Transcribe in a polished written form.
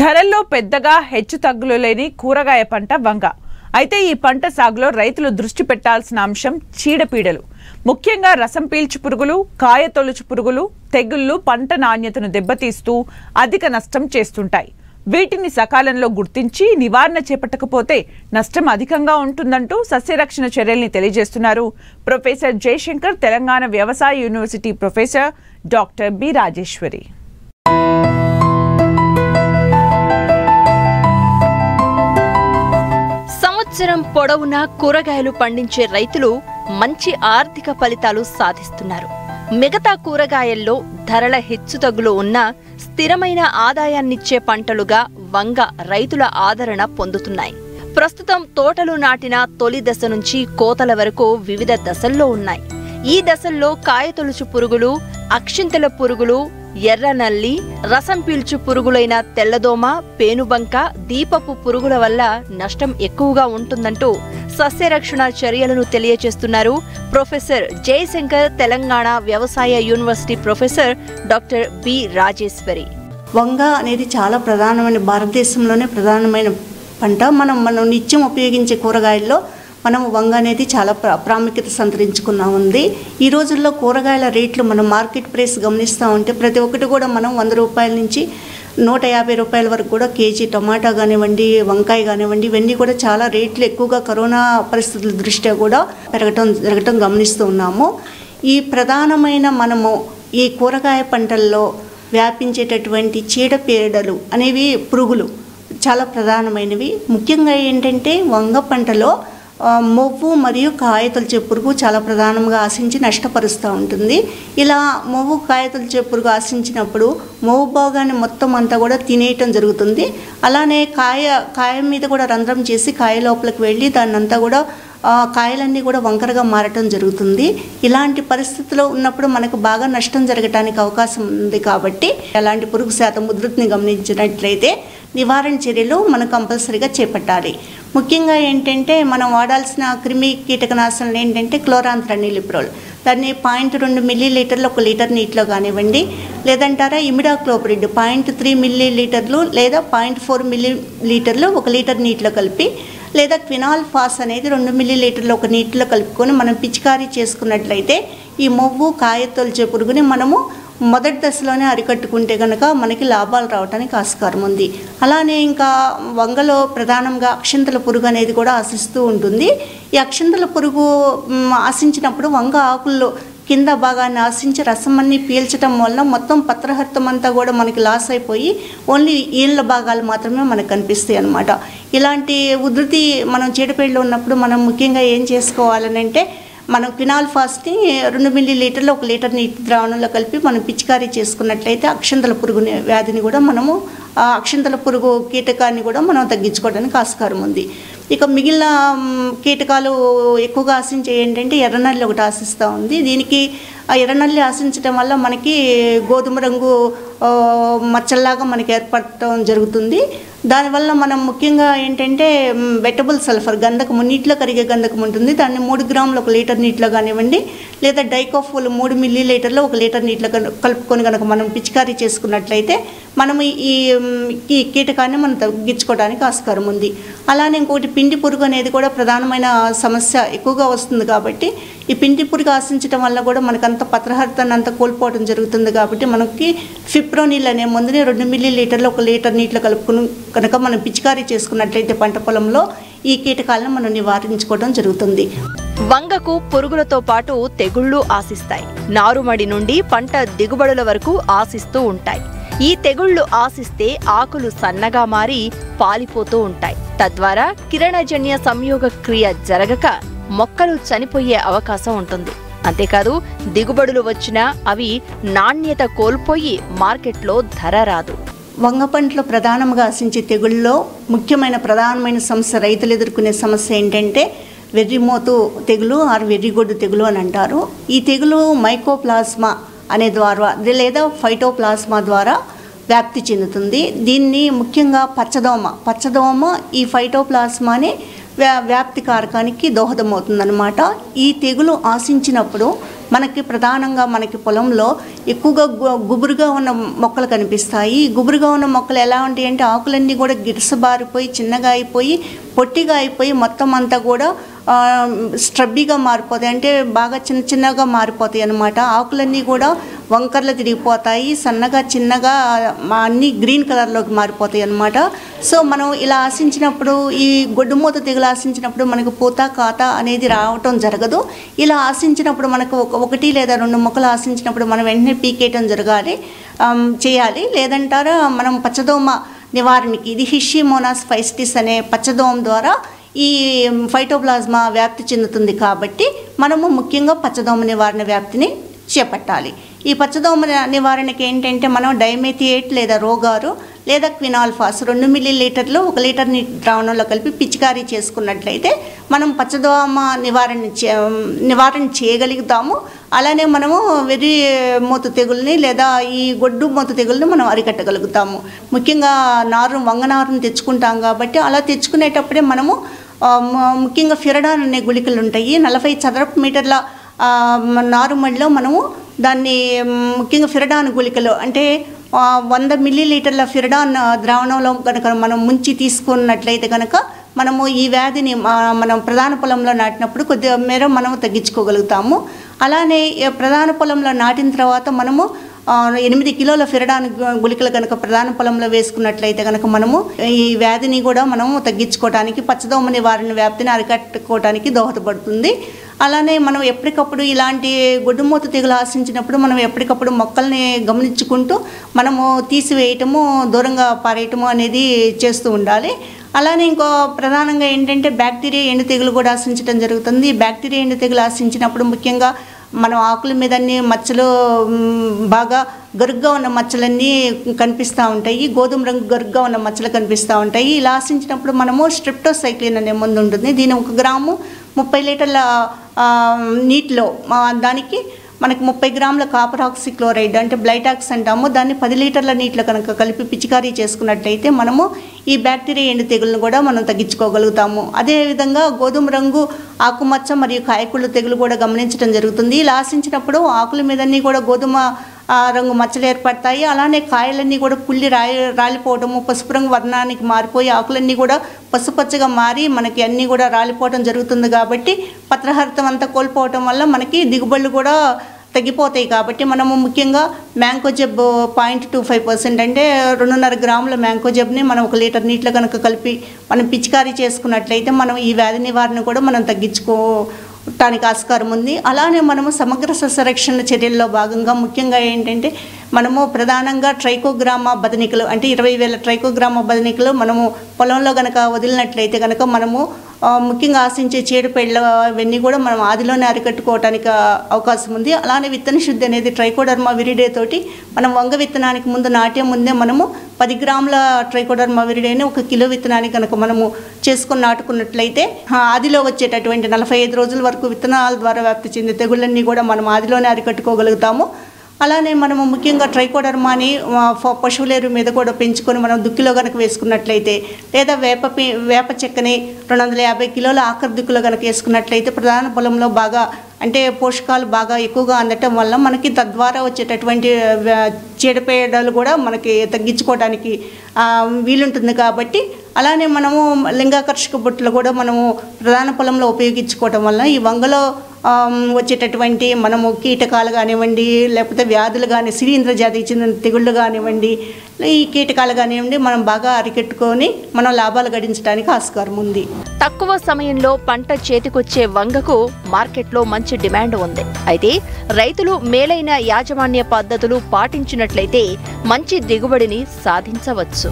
ధరల్లో పెద్దగా హెచ్చుతగ్గులు లేని కూరగాయ పంట వంగ. అయితే ఈ పంట సాగులో రైతులు దృష్టి పెట్టాల్సిన అంశం చీడపీడలు. ముఖ్యంగా రసం పీల్చు పురుగులు, కాయ తొలుచు పురుగులు, తెగుళ్లు పంట నాణ్యతను దెబ్బతీస్తూ అధిక నష్టం చేస్తుంటాయి. వీటిని సకాలంలో గుర్తించి నివారణ చేపట్టకపోతే నష్టం అధికంగా ఉంటుందంటూ సస్యరక్షణ చర్యల్ని తెలియజేస్తున్నారు ప్రొఫెసర్ జయశంకర్, తెలంగాణ వ్యవసాయ university professor doctor B Rajeshwari. సంవత్సరం పొడవునా కూరగాయలు పండించే రైతులు మంచి ఆర్థిక ఫలితాలు సాధిస్తున్నారు. మిగతా కూరగాయల్లో ధరల హెచ్చుతగ్గులు ఉన్నా స్థిరమైన ఆదాయాన్నిచ్చే పంటలుగా వంగ రైతుల ఆదరణ పొందుతున్నాయి. ప్రస్తుతం తోటలు నాటిన తొలి దశ నుంచి కోతల వరకు వివిధ దశల్లో ఉన్నాయి. ఈ దశల్లో కాయతొలుచు పురుగులు, అక్షింతల పురుగులు, ఎర్రనల్లి, రసం పీల్చు పురుగులైన తెల్లదోమ, పేనుబంక, దీపపు పురుగుల వల్ల నష్టం ఎక్కువగా ఉంటుందంటూ సస్యరక్షణ చర్యలను తెలియజేస్తున్నారు ప్రొఫెసర్ జయశంకర్, తెలంగాణ వ్యవసాయ university professor doctor B Rajeshwari. వంగ అనేది చాలా ప్రధానమైన, భారతదేశంలోనే ప్రధానమైన పంట. మనం నిత్యం ఉపయోగించే కూరగాయల్లో మనం వంగ అనేది చాలా ప్రాముఖ్యత సంతరించుకున్నా ఉంది. ఈ రోజుల్లో కూరగాయల రేట్లు మనం మార్కెట్ ప్రైస్ గమనిస్తూ ఉంటే ప్రతి ఒక్కటి కూడా మనం 100 రూపాయల నుంచి 150 రూపాయల వరకు కూడా కేజీ టమాటా కానివ్వండి, వంకాయ కానివ్వండి, ఇవన్నీ కూడా చాలా రేట్లు ఎక్కువగా కరోనా పరిస్థితుల దృష్ట్యా కూడా జరగటం గమనిస్తూ ఉన్నాము. ఈ ప్రధానమైన మనము ఈ కూరగాయ పంటల్లో వ్యాపించేటటువంటి చీడపీడలు అనేవి పురుగులు చాలా ప్రధానమైనవి. ముఖ్యంగా ఏంటంటే వంగ పంటలో మొవ్వు మరియు కాయతొలిచే పురుగు చాలా ప్రధానంగా ఆశించి నష్టపరుస్తూ ఉంటుంది. ఇలా మొవ్వు కాయతొలిచే పురుగు ఆశించినప్పుడు మొవ్వు భాగాన్ని మొత్తం అంతా కూడా తినేయటం జరుగుతుంది. అలానే కాయ మీద కూడా రంధ్రం చేసి కాయ లోపలికి వెళ్ళి దాన్ని అంతా కూడా కాయలన్నీ కూడా వంకరగా మారటం జరుగుతుంది. ఇలాంటి పరిస్థితిలో ఉన్నప్పుడు మనకు బాగా నష్టం జరగటానికి అవకాశం ఉంది. కాబట్టి అలాంటి పురుగు శాతం ఉధృతిని గమనించినట్లయితే నివారణ చర్యలు మనం కంపల్సరీగా చేపట్టాలి. ముఖ్యంగా ఏంటంటే మనం వాడాల్సిన క్రిమి కీటకనాశనలు ఏంటంటే క్లోరాంత్రనిలిప్రోల్. దాన్ని 0.2 మిల్లీలీటర్లు 1 లీటర్ నీటిలో కానివ్వండి, లేదంటారా ఇమిడాక్లోప్రిడ్ 0.3 మిల్లీలీటర్లు లేదా 0.4 మిల్లీలీటర్లు 1 లీటర్ నీటిలో కలిపి, లేదా క్వినాల్ ఫాస్ అనేది 2 మిల్లీలీటర్లు 1 నీటిలో కలుపుకొని మనం పిచికారీ చేసుకున్నట్లయితే ఈ మొవ్వు కాయతొలిచే పురుగుని మనము మొదటి దశలోనే అరికట్టుకుంటే కనుక మనకి లాభాలు రావడానికి ఆస్కారం ఉంది. అలానే ఇంకా వంగలో ప్రధానంగా అక్షింతల పురుగు అనేది కూడా ఆశిస్తూ ఉంటుంది. ఈ అక్షింతల పురుగు ఆశించినప్పుడు వంగ ఆకుల్లో కింద భాగాన్ని ఆశించి రసం అన్ని పీల్చడం వల్ల మొత్తం పత్రహరితం అంతా కూడా మనకి లాస్ అయిపోయి ఓన్లీ ఈళ్ళ భాగాలు మాత్రమే మనకు కనిపిస్తాయి అన్నమాట. ఇలాంటి ఉధృతి మనం చీడపీడలు ఉన్నప్పుడు మనం ముఖ్యంగా ఏం చేసుకోవాలని అంటే మనం క్వినాల్ ఫాస్ని 2 మిల్లీలీటర్లు 1 లీటర్ నీటి ద్రావణంలో కలిపి మనం పిచికారీ చేసుకున్నట్లయితే అక్షింతల పురుగు వ్యాధిని కూడా మనము అక్షింతల పురుగు కీటకాన్ని కూడా మనం తగ్గించుకోవడానికి ఆస్కారం ఉంది. ఇక మిగిలిన కీటకాలు ఎక్కువగా ఆశించే ఏంటంటే ఎర్రనల్లి ఒకటి ఆశిస్తూ ఉంది. దీనికి ఆ ఎర్రనల్లి ఆశించడం వల్ల మనకి గోధుమ రంగు మచ్చల్లాగా మనకి ఏర్పడటం జరుగుతుంది. దానివల్ల మనం ముఖ్యంగా ఏంటంటే వెటబుల్ సల్ఫర్ గంధకము, నీటిలో కరిగే గంధకం ఉంటుంది. దాన్ని 3 గ్రాములు 1 లీటర్ నీటిలో కానివ్వండి, లేదా డైకోఫోల్ 3 మిల్లీలీటర్లు 1 లీటర్ నీటిలో కలుపుకొని కనుక మనం పిచికారీ చేసుకున్నట్లయితే మనం ఈ కీటకాన్ని మనం తగ్గించుకోవడానికి ఆస్కారం ఉంది. అలానే ఇంకోటి పిండి పురుగు అనేది కూడా ప్రధానమైన సమస్య ఎక్కువగా వస్తుంది. కాబట్టి ఈ పిండి పురుగు ఆశించడం వల్ల కూడా మనకంత పత్రహరితాన్ని అంతా కోల్పోవడం జరుగుతుంది. కాబట్టి మనకి ఫిప్రోనిల్ అనే మందుని 2 మిల్లీలీటర్లు 1 లీటర్ నీటిలో కలుపుకుని కనుక మనం పిచికారీ చేసుకున్నట్లయితే పంట పొలంలో ఈ కీటకాలను మనం నివారించుకోవడం జరుగుతుంది. వంగకు పురుగులతో పాటు తెగుళ్లు ఆశిస్తాయి. నారుమడి నుండి పంట దిగుబడుల వరకు ఆశిస్తూ ఉంటాయి. ఈ తెగుళ్లు ఆశిస్తే ఆకులు సన్నగా మారి పాలిపోతూ ఉంటాయి. తద్వారా కిరణజన్య సంయోగ క్రియ జరగక మొక్కలు చనిపోయే అవకాశం ఉంటుంది. అంతేకాదు దిగుబడులు వచ్చినా అవి నాణ్యత కోల్పోయి మార్కెట్లో ధర రాదు. వంగ పంటలో ప్రధానంగా ఆశించే తెగుళ్ళలో ప్రధానమైన సమస్య, రైతులు ఎదుర్కొనే సమస్య ఏంటంటే వెర్రిమోతు తెగులు ఆర్ వెర్రిగొడ్డు తెగులు అని అంటారు. ఈ తెగులు మైకోప్లాస్మా అనే ద్వారా లేదా ఫైటోప్లాస్మా ద్వారా వ్యాప్తి చెందుతుంది. దీన్ని ముఖ్యంగా పచ్చదోమ ఈ ఫైటోప్లాస్మాని వ్యాప్తి కారకానికి దోహదమవుతుందన్నమాట. ఈ తెగులు ఆశించినప్పుడు మనకి ప్రధానంగా మనకి పొలంలో ఎక్కువగా గుబురుగా ఉన్న మొక్కలు కనిపిస్తాయి. గుబురుగా ఉన్న మొక్కలు ఎలా ఉంటాయి అంటే ఆకులన్నీ కూడా గిరసబారిపోయి చిన్నగా అయిపోయి పొట్టిగా అయిపోయి మొత్తం అంతా కూడా స్ట్రబ్బీగా మారిపోతాయి, అంటే బాగా చిన్న చిన్నగా మారిపోతాయి అన్నమాట. ఆకులన్నీ కూడా వంకర్లు తిరిగిపోతాయి, సన్నగా చిన్నగా అన్నీ గ్రీన్ కలర్లోకి మారిపోతాయి అన్నమాట. సో మనం ఇలా ఆశించినప్పుడు, ఈ గొడ్డుమూత తెగులు ఆశించినప్పుడు మనకు పూత కాత అనేది రావటం జరగదు. ఇలా ఆశించినప్పుడు మనకు ఒకటి లేదా 2 మొక్కలు ఆశించినప్పుడు మనం వెంటనే పీకేయటం చేయాలి. లేదంటారా మనం పచ్చదోమ నివారణకి ఇది హిషిమోనాస్ ఫైస్టిస్ అనే పచ్చదోమ ద్వారా ఈ ఫైటోప్లాజ్మా వ్యాప్తి చెందుతుంది కాబట్టి మనము ముఖ్యంగా పచ్చదోమ నివారణ వ్యాప్తిని చేపట్టాలి. ఈ పచ్చదోమ నివారణకి ఏంటంటే మనం డైమెథియేట్ లేదా రోగారు లేదా క్వినాల్ఫాస్ 2 మిల్లీలీటర్లు 1 లీటర్ నీటి ద్రావణంలో కలిపి పిచికారీ చేసుకున్నట్లయితే మనం పచ్చదోమ నివారణ చేయగలుగుతాము. అలానే మనము వెర్రి మూత తెగుల్ని లేదా ఈ గొడ్డు మూత తెగుల్ని మనం అరికట్టగలుగుతాము. ముఖ్యంగా వంగనారుని తెచ్చుకుంటాం కాబట్టి అలా తెచ్చుకునేటప్పుడే మనము ముఖ్యంగా ఫిరడాన్ అనే గుళికలు ఉంటాయి. 40 చదరపు మీటర్ల నారుమడిలో మనము దాన్ని ముఖ్యంగా ఫిరడాన్ గుళికలు అంటే 100 మిల్లీలీటర్ల ఫిరడాన్ ద్రావణంలో కనుక మనం ముంచి తీసుకున్నట్లయితే కనుక మనము ఈ వ్యాధిని మనం ప్రధాన పొలంలో నాటినప్పుడు కొద్దిగా మేర మనము తగ్గించుకోగలుగుతాము. అలానే ప్రధాన పొలంలో నాటిన తర్వాత మనము 8 కిలోల ఫిరడాన్ గుళికలు కనుక ప్రధాన పొలంలో వేసుకున్నట్లయితే కనుక మనము ఈ వ్యాధిని కూడా మనము తగ్గించుకోవడానికి, పచ్చదోమ నివారణ వ్యాప్తిని అరికట్టుకోవడానికి దోహదపడుతుంది. అలానే మనం ఎప్పటికప్పుడు ఇలాంటి గొడ్డుమూత తెగులు ఆశించినప్పుడు మనం ఎప్పటికప్పుడు మొక్కల్ని గమనించుకుంటూ మనము తీసివేయటము, దూరంగా పారేయటము అనేది చేస్తూ ఉండాలి. అలానే ఇంకో ప్రధానంగా ఏంటంటే బ్యాక్టీరియా ఎండు తెగులు కూడా ఆశించడం జరుగుతుంది. బ్యాక్టీరియా ఎండు తెగులు ఆశించినప్పుడు ముఖ్యంగా మనం ఆకుల మీద అన్ని మచ్చలు, బాగా గరుగ్గా ఉన్న మచ్చలన్నీ కనిపిస్తూ ఉంటాయి, గోధుమ రంగు గరుగ్గా ఉన్న మచ్చలు కనిపిస్తూ ఉంటాయి. ఇలా ఆశించినప్పుడు మనము స్ట్రెప్టోసైక్లిన్ అనే మందు ఉంటుంది. దీని 1 గ్రాము 30 లీటర్ల నీటిలో దానికి మనకి 30 గ్రాముల కాపర్ ఆక్సిక్లోరైడ్ అంటే బ్లైటాక్స్ అంటాము, దాన్ని 10 లీటర్ల నీటిలో కనుక కలిపి పిచికారీ చేసుకున్నట్లయితే మనము ఈ బ్యాక్టీరియా ఎండు తెగులను కూడా మనం తగ్గించుకోగలుగుతాము. అదేవిధంగా గోధుమ రంగు ఆకుమచ్చ మరియు కాయకుళ్ళు తెగులు కూడా గమనించడం జరుగుతుంది. ఇలా ఆశించినప్పుడు ఆకుల మీదన్నీ కూడా గోధుమ రంగు మచ్చలు ఏర్పడతాయి. అలానే కాయలన్నీ కూడా కుళ్ళి రాలిపోవటము, పసుపు రంగు వర్ణానికి మారిపోయి ఆకులన్నీ కూడా పసుపచ్చగా మారి మనకి అన్నీ కూడా రాలిపోవటం జరుగుతుంది. కాబట్టి పత్రహరితం అంతా కోల్పోవటం వల్ల మనకి దిగుబడులు కూడా తగ్గిపోతాయి. కాబట్టి మనము ముఖ్యంగా మ్యాంకోజెబ్ 0.25% అంటే 2.5 గ్రాముల మ్యాంకోజెబ్ని మనం 1 లీటర్ నీటిలో కనుక కలిపి మనం పిచికారీ చేసుకున్నట్లయితే మనం ఈ వ్యాధి నివారణ కూడా మనం తగ్గించుకోవటానికి ఆస్కారం ఉంది. అలానే మనము సమగ్ర సస్యరక్షణ చర్యల్లో భాగంగా ముఖ్యంగా ఏంటంటే మనము ప్రధానంగా ట్రైకోగ్రామా బదనికలు అంటే 20,000 ట్రైకోగ్రామా బదనికలు మనము పొలంలో కనుక వదిలినట్లయితే కనుక మనము ముఖ్యంగా ఆశించే చీడపీడలు అవన్నీ కూడా మనం ఆదిలోనే అరికట్టుకోవడానికి అవకాశం ఉంది. అలానే విత్తన శుద్ధి అనేది ట్రైకోడర్మా విరిడే తోటి మనం వంగ విత్తనానికి ముందు నాటే ముందే మనము 10 గ్రాముల ట్రైకోడర్మా విరిడేని 1 కిలో విత్తనానికి కనుక మనము చేసుకొని నాటుకున్నట్లయితే ఆదిలో వచ్చేటటువంటి 45 రోజుల వరకు విత్తనాల ద్వారా వ్యాప్తి చెందే తెగుళ్ళన్నీ కూడా మనం ఆదిలోనే అరికట్టుకోగలుగుతాము. అలానే మనము ముఖ్యంగా ట్రైకోడర్మాని పశువులేరు మీద కూడా పెంచుకొని మనం దుక్కిలో కనుక వేసుకున్నట్లయితే లేదా వేప చెక్కని 250 కిలోల ఆఖరి దుక్కులో కనుక వేసుకున్నట్లయితే ప్రధాన పొలంలో బాగా అంటే పోషకాలు బాగా ఎక్కువగా అందటం వల్ల మనకి తద్వారా వచ్చేటటువంటి చీడపీడలు కూడా మనకి తగ్గించుకోవడానికి వీలుంటుంది. కాబట్టి అలానే మనము లింగాకర్షక బొట్టులు కూడా మనము ప్రధాన పొలంలో ఉపయోగించుకోవటం వల్ల ఈ వంగలో వచ్చేటటువంటి మనము కీటకాలు కానివ్వండి, లేకపోతే వ్యాధులు కానీ, శిలీంద్ర జాతికి చెందిన తెగుళ్ళు కానివ్వండి, ఈ కీటకాలు కానివ్వండి మనం బాగా అరికెట్టుకొని మనం లాభాలు గడించడానికి ఆస్కారం ఉంది. తక్కువ సమయంలో పంట చేతికొచ్చే వంగకు మార్కెట్లో మంచి డిమాండ్ ఉంది. అయితే రైతులు మేలైన యాజమాన్య పద్ధతులు పాటించినట్లయితే మంచి దిగుబడిని సాధించవచ్చు.